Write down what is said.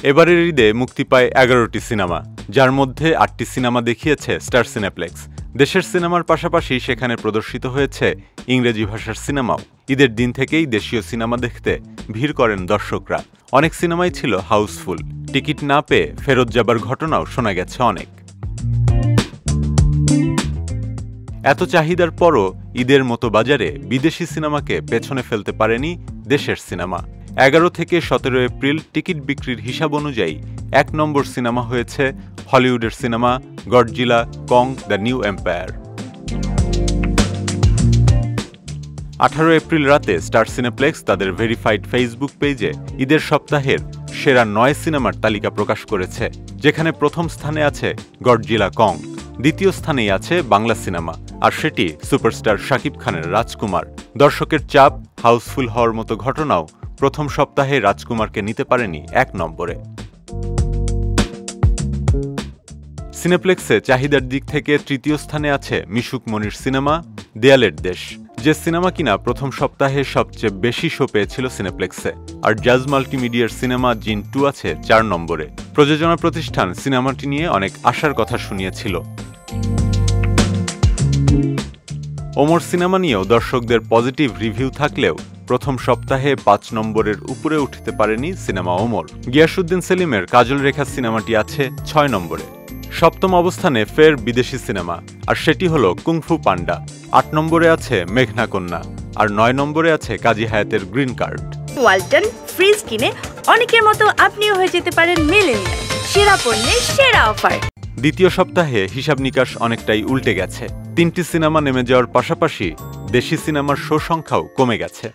এবারের ঈদে মুক্তি পায় 11টি সিনেমা, যার মধ্যে 8টি সিনেমা দেখিয়েছে স্টার সিনেপ্লেক্স। দেশের সিনেমার পাশাপাশি সেখানে প্রদর্শিত হয়েছে ইংরেজি ভাষার সিনেমাও। ঈদের দিন থেকেই দেশীয় সিনেমা দেখতে ভিড় করেন দর্শকরা। অনেক সিনেমাই ছিল হাউসফুল। টিকিট না পেয়ে ফেরত যাবার ঘটনাও শোনা গেছে অনেক। এত চাহিদার পরও ঈদের মতো বাজারে বিদেশি সিনেমাকে পেছনে ফেলতে পারেনি দেশের সিনেমা। 11 থেকে 17 এপ্রিল টিকিট বিক্রির হিসাব অনুযায়ী 1 নম্বর সিনেমা হয়েছে হলিউডের cinema Godzilla Kong the new empire. 18 April রাতে স্টার সিনেপ্লেক্স তাদের ভেরিফাইড ফেসবুক পেজে ঈদের সপ্তাহের সেরা 9 সিনেমার তালিকা প্রকাশ করেছে, যেখানে প্রথম স্থানে আছে গডজিলা কং, দ্বিতীয় স্থানেই আছে বাংলা সিনেমা, আর সেটি সুপারস্টার শাকিব খানের রাজকুমার। দর্শকের চাপ, হাউসফুল হওয়ার মতো ঘটনাও প্রথম সপ্তাহে রাজকুমারকে নিতে পারেনি 1 নম্বরে। সিনেপ্লেক্সে চাহিদার দিক থেকে তৃতীয় স্থানে আছে মিশুক মনির সিনেমা দেয়ালের দেশ, যে সিনেমা কিনা প্রথম সপ্তাহে সবচেয়ে বেশি শো পেয়েছিল সিনেপ্লেক্সে। আর জাজ মাল্টিমিডিয়ার সিনেমা জিন 2 আছে 4 নম্বরে। প্রযোজনা প্রতিষ্ঠান সিনেমাটি নিয়ে অনেক আশার কথা শুনিয়েছিল। ওমর সিনেমা নিয়েও দর্শকদের পজিটিভ রিভিউ থাকলেও প্রথম সপ্তাহে 5 নম্বরের উপরে উঠতে পারেনি সিনেমা ওমর। গিয়াসউদ্দিন সেলিমের কাজল রেখা সিনেমাটি আছে 6 নম্বরে। সপ্তম অবস্থানে ফের বিদেশি সিনেমা, আর সেটি হল কুংফু পান্ডা। 8 নম্বরে আছে মেঘনা কন্যা, আর 9 নম্বরে আছে কাজী হায়াতের গ্রিন কার্ড। ওয়ালটন ফ্রিজ কিনে অনেকের মতো আপনিও হয়ে যেতে পারেন মিলেনিয়াল। সেরা পণ্যের সেরা অফার। দ্বিতীয় সপ্তাহে হিসাব নিকাশ অনেকটাই উল্টে গেছে। 3টি সিনেমা নেমে যাওয়ার পাশাপাশি দেশি সিনেমার শো সংখ্যাও কমে গেছে।